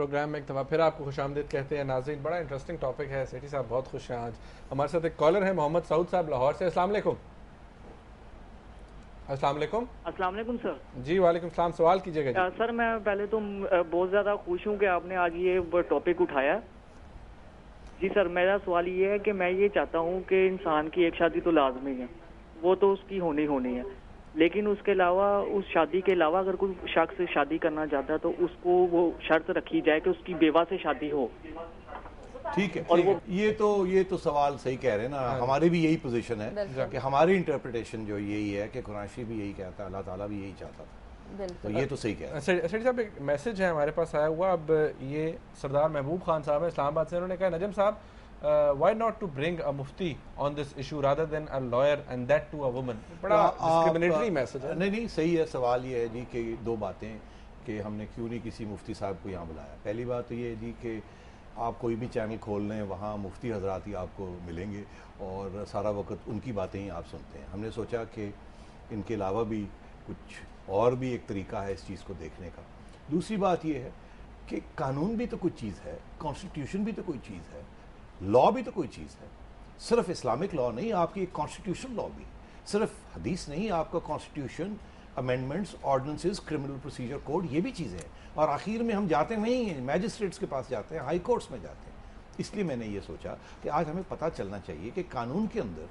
Programme میں ایک دفعہ پھر آپ کو خوش آمدید کہتے ہیں. ناظرین, بڑا انٹرسٹنگ ٹاپک ہے. سیٹھی صاحب بہت خوش ہیں آج. ہمارے ساتھ ایک کالر ہے محمد سعود صاحب لاہور سے. السلام علیکم. السلام علیکم. السلام علیکم سر. جی وعلیکم السلام. سوال کیجیے گا. سر میں پہلے تو بہت زیادہ خوش ہوں کہ آپ نے آج یہ ٹاپک اٹھایا. جی سر, میرا سوال یہ ہے کہ میں یہ چاہتا ہوں کہ انسان کی ایک شادی تو لازمی ہے, وہ تو اس کی ہونی ہے, لیکن اس کے علاوہ, اس شادی کے علاوہ اگر کوئی شخص شادی کرنا چاہتا ہے تو اس کو وہ شرط رکھی جائے کہ اس کی بیوہ سے شادی ہو. ٹھیک ہے, یہ تو سوال صحیح کہہ رہے ہیں نا. ہماری بھی یہی پوزیشن ہے کہ ہماری انٹرپریٹیشن جو یہی ہے کہ قرآن شریف بھی یہی کہتا ہے, اللہ تعالیٰ بھی یہی چاہتا تھا, تو یہ تو صحیح کہہ رہے ہیں. سیٹھی صاحب ایک میسج ہے ہمارے پاس آیا ہوا. اب یہ سردار محبوب خان صاحب ہیں اسلام آباد سے. انہوں نے کہا نجم صاحب, why not to bring a mufti on this issue rather than a lawyer and that to a woman. بڑا discriminatory message ہے. نہیں صحیح ہے. سوال یہ ہے جی کہ دو باتیں کہ ہم نے کیوں نہیں کسی مفتی صاحب کو یہاں بلایا. پہلی بات تو یہ ہے جی کہ آپ کوئی بھی چینل کھول لیں, وہاں مفتی حضرات ہی آپ کو ملیں گے اور سارا وقت ان کی باتیں ہی آپ سنتے ہیں. ہم نے سوچا کہ ان کے علاوہ بھی کچھ اور بھی ایک طریقہ ہے اس چیز کو دیکھنے کا. دوسری بات یہ ہے کہ قانون بھی تو کوئی چیز ہے, کانسٹیٹیوشن بھی تو کوئی چیز ہے, لا بھی تو کوئی چیز ہے. صرف اسلامک لا نہیں, آپ کی ایک کانسٹیٹیوشن لا بھی, صرف حدیث نہیں, آپ کا constitution, amendments, ordinances, criminal procedure code, یہ بھی چیزیں ہیں. اور آخر میں ہم جاتے وہیں ہیں, میجسٹریٹس کے پاس جاتے ہیں, ہائی کورٹس میں جاتے ہیں. اس لیے میں نے یہ سوچا کہ آج ہمیں پتہ چلنا چاہیے کہ قانون کے اندر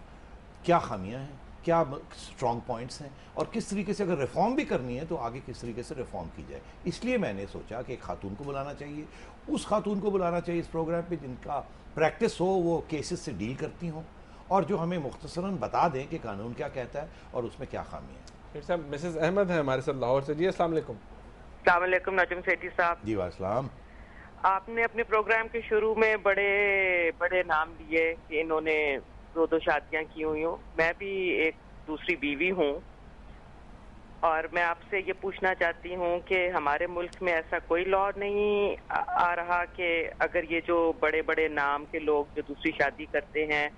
کیا خامیاں ہیں, کیا اسٹرانگ پوائنٹس ہیں, اور کس طریقے سے اگر ریفارم بھی کرنی ہے تو آگے کس طریقے سے ریفارم کی جائے. اس لیے میں نے سوچا کہ ایک خاتون کو بلانا چاہیے, اس خاتون کو بلانا چاہیے اس پروگرام پہ جن کا پریکٹس ہو, وہ کیسز سے ڈیل کرتی ہوں, اور جو ہمیں مختصراً بتا دیں کہ قانون کیا کہتا ہے اور اس میں کیا خامی ہے. صاحب مسز احمد ہیں ہمارے ساتھ لاہور سے. جی السلام علیکم. السلام علیکم نجم سیٹھی صاحب. جی وعلیکم. آپ نے اپنے پروگرام کے شروع میں بڑے بڑے نام لیے کہ انہوں نے 2 شادیاں کی ہوئی ہوں. میں بھی ایک دوسری بیوی ہوں, اور میں آپ سے یہ پوچھنا چاہتی ہوں کہ ہمارے ملک میں ایسا کوئی لا نہیں آ رہا کہ اگر یہ جو بڑے بڑے نام کے لوگ جو دوسری شادی کرتے ہیں,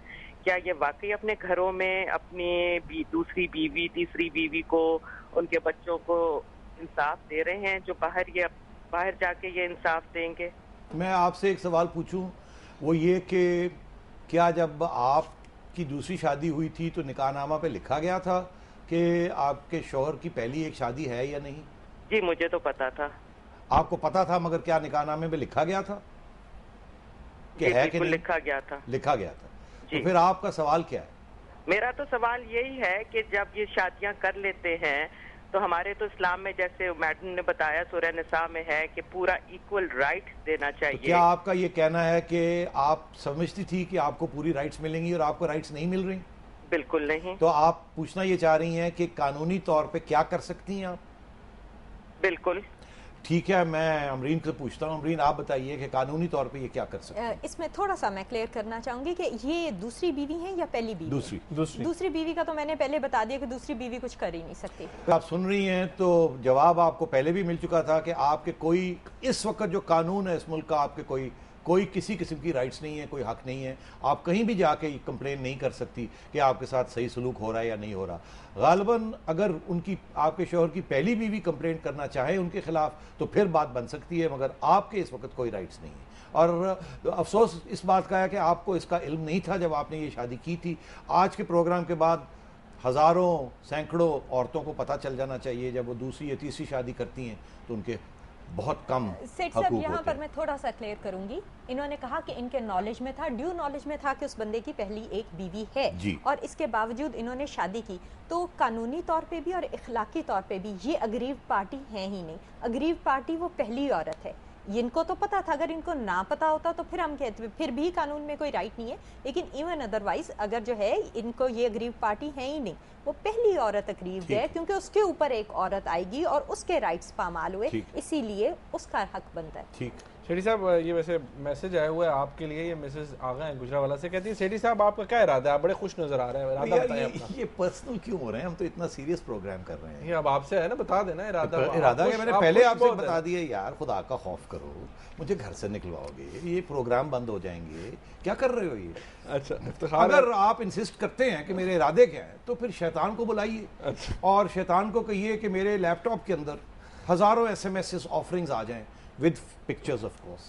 کیا یہ واقعی اپنے گھروں میں اپنی دوسری بیوی, تیسری بیوی کو, ان کے بچوں کو انصاف دے رہے ہیں جو باہر جا کے یہ انصاف دیں گے؟ میں آپ سے ایک سوال پوچھوں, وہ یہ کہ کیا جب آپ کی دوسری شادی ہوئی تھی تو نکاح نامہ پہ لکھا گیا تھا کہ آپ کے شوہر کی پہلی ایک شادی ہے یا نہیں؟ جی مجھے تو پتا تھا. آپ کو پتا تھا, مگر کیا نکاح نامے میں لکھا گیا تھا کہ ہے کہ نہیں؟ لکھا گیا تھا. لکھا گیا تھا. جی. تو پھر آپ کا سوال کیا ہے؟ میرا تو سوال یہی ہے کہ جب یہ شادیاں کر لیتے ہیں تو ہمارے تو اسلام میں, جیسے میڈم نے بتایا, سورہ نساء میں ہے کہ پورا ایکول رائٹ دینا چاہیے. کیا آپ کا یہ کہنا ہے کہ آپ سمجھتی تھی کہ آپ کو پوری رائٹس ملیں گی اور آپ کو رائٹس نہیں مل رہی؟ بالکل نہیں. تو آپ پوچھنا یہ چاہ رہی ہیں کہ قانونی طور پہ کیا کر سکتی ہیں آپ؟ بالکل. ٹھیک ہے, میں امرین سے پوچھتا ہوں. امرین آپ بتائیے کہ قانونی طور پہ یہ کیا کر سکتے ہیں؟ اس میں تھوڑا سا میں کلیئر کرنا چاہوں گی کہ یہ دوسری بیوی ہیں یا پہلی بیوی؟ دوسری بیوی کا تو میں نے پہلے بتا دیا کہ دوسری بیوی کچھ کر ہی نہیں سکتی. آپ سن رہی ہیں تو جواب آپ کو پہلے بھی مل چکا تھا کہ آپ کے کوئی اس وقت جو قانون ہے اس ملک کا, آپ کے کوئی کسی قسم کی رائٹس نہیں ہے, کوئی حق نہیں ہے. آپ کہیں بھی جا کے کمپلین نہیں کر سکتی کہ آپ کے ساتھ صحیح سلوک ہو رہا ہے یا نہیں ہو رہا. غالباً اگر آپ کے شوہر کی پہلی بیوی کمپلین کرنا چاہے ان کے خلاف تو پھر بات بن سکتی ہے, مگر آپ کے اس وقت کوئی رائٹس نہیں ہے. اور افسوس اس بات کا ہے کہ آپ کو اس کا علم نہیں تھا جب آپ نے یہ شادی کی تھی. آج کے پروگرام کے بعد ہزاروں, سینکڑوں عورتوں کو پتہ چل جانا چاہیے جب وہ دوسری یا تیسری شادی کرتی ہیں تو ان کے بہت کم سیٹ صاحب یہاں پر میں تھوڑا سا کلیئر کروں گی. انہوں نے کہا کہ ان کے نالج میں تھا, ڈیو نالج میں تھا کہ اس بندے کی پہلی ایک بیوی ہے, اور اس کے باوجود انہوں نے شادی کی. تو قانونی طور پہ بھی اور اخلاقی طور پہ بھی یہ اگریو پارٹی ہیں ہی نہیں. اگریو پارٹی وہ پہلی عورت ہے. ان کو تو پتا تھا, اگر ان کو نہ پتا ہوتا تو پھر ہم کہتے پھر بھی قانون میں کوئی رائٹ نہیں ہے. لیکن ایون ادروائز اگر جو ہے ان کو یہ اگریو پارٹی ہے ہی نہیں, وہ پہلی عورت اگریو ہے, کیونکہ اس کے اوپر ایک عورت آئے گی اور اس کے رائٹس پامال ہوئے, اسی لیے اس کا حق بنتا ہے. ٹھیک. سیٹھی صاحب یہ ویسے میسج آیا ہوا ہے آپ کے لیے, یہ مسز آغا ہیں گجرانوالہ سے. کہتی ہیں سیٹھی صاحب آپ کا کیا ارادہ ہے, آپ بڑے خوش نظر آ رہے ہیں, ارادہ بتائیں اپنا. یہ پرسنل کیوں ہو رہے ہیں, ہم تو اتنا سیریس پروگرام کر رہے ہیں. یہ اب آپ سے ہے نا, بتا دینا ارادہ. کہ میں نے پہلے آپ سے بتا دیا, یار خدا کا خوف کرو, مجھے گھر سے نکلواؤ گے, یہ پروگرام بند ہو جائیں گے, کیا کر رہے ہو یہ؟ اچھا اگر آپ انسسٹ کرتے ہیں کہ میرے ارادے کیا ہیں تو پھر شیطان کو بلائیے اور شیطان کو کہیے کہ میرے لیپ ٹاپ کے اندر ہزاروں ایس ایم ایس آفرنگز آ جائیں with pictures of course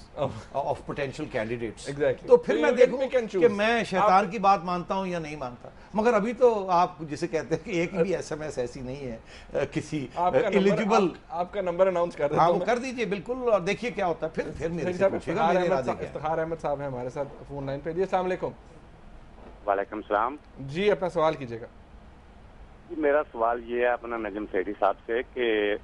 of potential candidates. Exactly. تو پھر میں دیکھوں کہ میں شیطان کی بات مانتا ہوں یا نہیں مانتا. مگر ابھی تو آپ جسے کہتے ہیں کہ ایک بھی ایس ایم ایس ایسی نہیں ہے کسی ایلیجیبل. آپ کا نمبر اناؤنس کر دیتا ہوں. کر دیجئے بالکل, اور دیکھیے کیا ہوتا ہے. پھر میرے سے پوچھے گا میرے ارادے کیا. افتخار احمد صاحب ہیں ہمارے ساتھ فون لائن پہ. جی السلام علیکم. وعلیکم السلام. جی اپنا سوال کیجیے گا. جی میرا سوال یہ ہے اپنا نجم سیٹھی صاحب سے کہ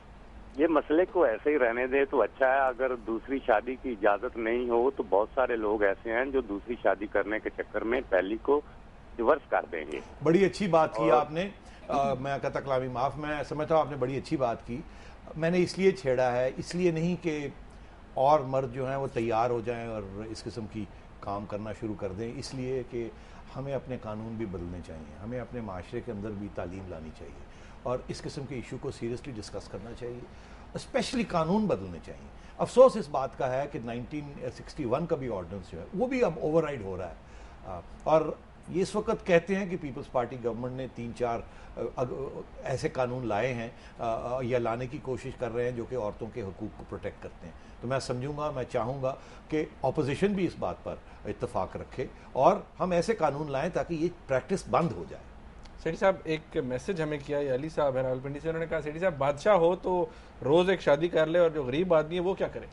یہ مسئلے کو ایسے ہی رہنے دے تو اچھا ہے. اگر دوسری شادی کی اجازت نہیں ہو تو بہت سارے لوگ ایسے ہیں جو دوسری شادی کرنے کے چکر میں پہلی کو ڈیورس کر دیں گے. بڑی اچھی بات کی آپ نے. میں کہتا کلامی معاف, میں سمجھتا ہوں آپ نے بڑی اچھی بات کی. میں نے اس لیے چھیڑا ہے, اس لیے نہیں کہ اور مرد جو ہیں وہ تیار ہو جائیں اور اس قسم کی کام کرنا شروع کر دیں, اس لیے کہ ہمیں اپنے قانون بھی بدلنے چاہیے, ہمیں اپنے معاشرے کے اندر بھی تعلیم لانی چاہیے اور اس قسم کے ایشو کو سیریسلی ڈسکس کرنا چاہیے, اسپیشلی قانون بدلنے چاہیے. افسوس اس بات کا ہے کہ 1961 کا بھی آرڈیننس جو ہے وہ بھی اب اوور رائڈ ہو رہا ہے, اور یہ اس وقت کہتے ہیں کہ پیپلز پارٹی گورنمنٹ نے 3-4 ایسے قانون لائے ہیں یا لانے کی کوشش کر رہے ہیں جو کہ عورتوں کے حقوق کو پروٹیکٹ کرتے ہیں. تو میں سمجھوں گا, میں چاہوں گا کہ اپوزیشن بھی اس بات پر اتفاق رکھے اور ہم ایسے قانون لائیں تاکہ یہ پریکٹس بند ہو جائے. سیٹھی صاحب ایک میسج ہمیں کیا ہے علی صاحب ہے راولپنڈی سے, انہوں نے کہا سیٹھی صاحب بادشاہ ہو تو روز ایک شادی کر لے اور جو غریب آدمی ہے وہ کیا کرے؟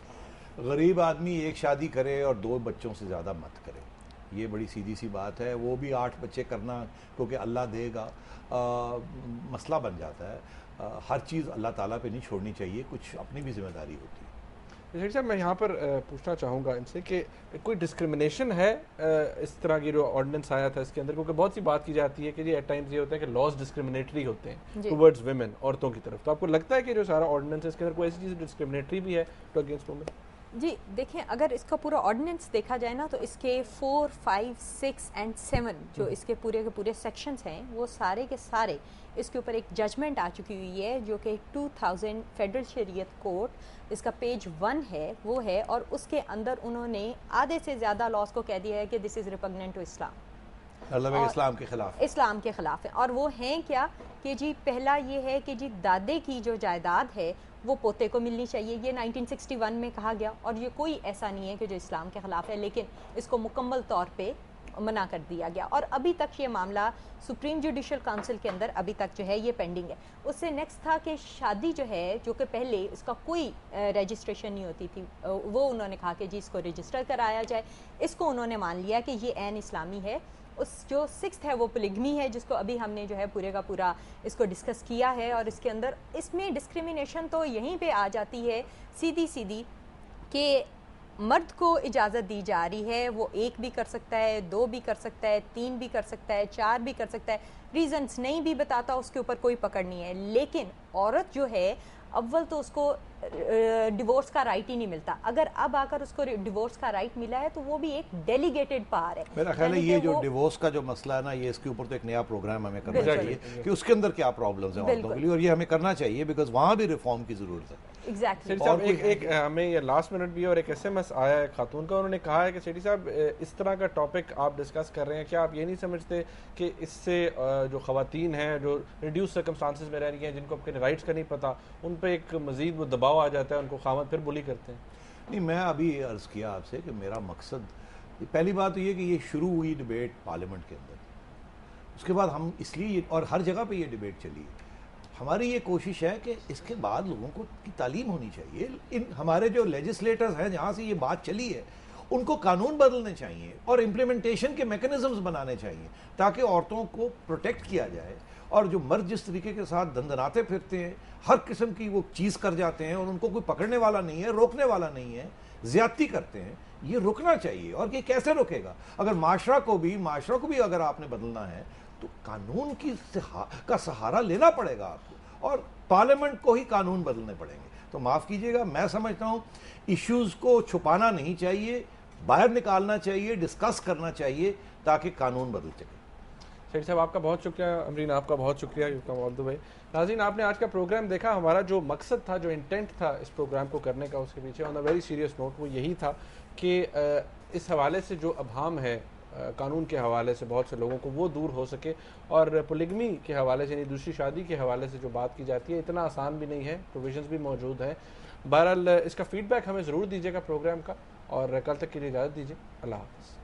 غریب آدمی ایک شادی کرے اور 2 بچوں سے زیادہ مت کرے. یہ بڑی سیدھی سی بات ہے. وہ بھی 8 بچے کرنا کیونکہ اللہ دے گا مسئلہ بن جاتا ہے. ہر چیز اللہ تعالیٰ پہ نہیں چھوڑنی چاہیے, کچھ اپنی بھی ذمہ داری ہوتی ہے. سیٹھی صاحب میں یہاں پر پوچھنا چاہوں گا ان سے کہ کوئی ڈسکرمنیشن ہے اس طرح کی جو آرڈیننس آیا تھا اس کے اندر, کیونکہ بہت سی بات کی جاتی ہے کہ جی ایٹ ٹائمز یہ ہوتا ہے کہ لاز ڈسکرمنیٹری ہوتے ہیں ٹورڈز ویمن, عورتوں کی طرف. تو آپ کو لگتا ہے کہ جو سارا آرڈیننس ہے اس کے اندر کوئی ایسی چیز ڈسکرمنیٹری بھی ہے ٹو اگینسٹ وومن؟ جی دیکھیں, اگر اس کا پورا آرڈیننس دیکھا جائے نا تو اس کے 4, 5, 6 and 7 جو اس کے پورے سیکشنز ہیں وہ سارے کے سارے اس کے اوپر ایک ججمنٹ آ چکی ہوئی ہے جو کہ 2000 فیڈرل شریعت کورٹ اس کا پیج 1 ہے وہ ہے, اور اس کے اندر انہوں نے آدھے سے زیادہ لاز کو کہہ دیا ہے کہ دس از ریپگننٹ ٹو اسلام, اسلام کے خلاف ہے. اور وہ ہیں کیا کہ جی پہلا یہ ہے کہ جی دادے کی جو جائیداد ہے وہ پوتے کو ملنی چاہیے, یہ 1961 میں کہا گیا, اور یہ کوئی ایسا نہیں ہے کہ جو اسلام کے خلاف ہے, لیکن اس کو مکمل طور پہ منع کر دیا گیا. اور ابھی تک یہ معاملہ سپریم جوڈیشل کونسل کے اندر ابھی تک جو ہے یہ پینڈنگ ہے. اس سے نیکسٹ تھا کہ شادی جو ہے جو کہ پہلے اس کا کوئی رجسٹریشن نہیں ہوتی تھی, وہ انہوں نے کہا کہ جی اس کو رجسٹر کرایا جائے. اس کو انہوں نے مان لیا کہ یہ عین اسلامی ہے. اس جو 6th ہے وہ پولیگمی ہے, جس کو ابھی ہم نے جو ہے پورے کا پورا اس کو ڈسکس کیا ہے. اور اس کے اندر اس میں ڈسکریمنیشن تو یہیں پہ آ جاتی ہے سیدھی کہ مرد کو اجازت دی جا رہی ہے, وہ 1 بھی کر سکتا ہے, 2 بھی کر سکتا ہے, 3 بھی کر سکتا ہے, 4 بھی کر سکتا ہے, ریزنس نہیں بھی بتاتا, اس کے اوپر کوئی پکڑ نہیں ہے. لیکن عورت جو ہے اول تو اس کو ڈیورس کا رائٹ ہی نہیں ملتا. اگر اب آ کر اس کو ڈیورس کا رائٹ ملا ہے تو وہ بھی ایک ڈیلیگیٹڈ پاور ہے. میرا خیال ہے یہ جو ڈیورس کا جو مسئلہ ہے نا, یہ اس کے اوپر تو ایک نیا پروگرام ہمیں کرنا چاہیے کہ اس کے اندر کیا پرابلمز ہیں عورتوں کے لیے, اور یہ ہمیں کرنا چاہیے بیکاز وہاں بھی ریفارم کی ضرورت ہے. ایگزیکٹلی. ایک ہمیں یہ لاسٹ منٹ بھی اور ایک SMS آیا ہے خاتون کا, انہوں نے کہا ہے کہ سیٹھی صاحب اس طرح کا ٹاپک آپ ڈسکس کر رہے ہیں, کیا آپ یہ نہیں سمجھتے کہ اس سے جو خواتین ہیں جو ریڈیوس سرکمسٹانسز میں رہ رہی ہیں, جن کو اپنے رائٹس کا نہیں پتہ, ان پہ ایک مزید وہ دباؤ آ جاتا ہے, ان کو خامد پھر بلی کرتے ہیں؟ نہیں, میں ابھی عرض کیا آپ سے کہ میرا مقصد پہلی بات تو یہ کہ یہ شروع ہوئی ڈیبیٹ پارلیمنٹ کے اندر, اس کے بعد ہم اس لیے اور ہر جگہ پہ یہ ڈیبیٹ چلی. ہماری یہ کوشش ہے کہ اس کے بعد لوگوں کو کی تعلیم ہونی چاہیے. ہمارے جو لیجسلیٹرز ہیں جہاں سے یہ بات چلی ہے ان کو قانون بدلنے چاہیے اور امپلیمنٹیشن کے میکنزمز بنانے چاہیے تاکہ عورتوں کو پروٹیکٹ کیا جائے. اور جو مرد جس طریقے کے ساتھ دندناتے پھرتے ہیں, ہر قسم کی وہ چیز کر جاتے ہیں اور ان کو کوئی پکڑنے والا نہیں ہے, روکنے والا نہیں ہے, زیادتی کرتے ہیں, یہ رکنا چاہیے. اور یہ کیسے رکے گا؟ اگر معاشرہ کو بھی اگر آپ نے بدلنا ہے تو قانون کا سہارا لینا پڑے گا آپ کو, اور پارلیمنٹ کو ہی قانون بدلنے پڑیں گے. تو معاف کیجیے گا, میں سمجھتا ہوں ایشوز کو چھپانا نہیں چاہیے, باہر نکالنا چاہیے, ڈسکس کرنا چاہیے تاکہ قانون بدل سکے. سیٹھی صاحب آپ کا بہت شکریہ, امرین آپ کا بہت شکریہ, بھائی. ناظرین آپ نے آج کا پروگرام دیکھا. ہمارا جو مقصد تھا, جو انٹینٹ تھا اس پروگرام کو کرنے کا, اس کے پیچھے آن اے ویری سیریس نوٹ وہ یہی تھا کہ اس حوالے سے جو ابہام ہے قانون کے حوالے سے بہت سے لوگوں کو وہ دور ہو سکے. اور پولیگمی کے حوالے سے یعنی دوسری شادی کے حوالے سے جو بات کی جاتی ہے اتنا آسان بھی نہیں ہے, پروویژنز بھی موجود ہیں. بہرحال اس کا فیڈ بیک ہمیں ضرور دیجیے گا پروگرام کا, اور کل تک کے لیے اجازت دیجیے. اللہ حافظ.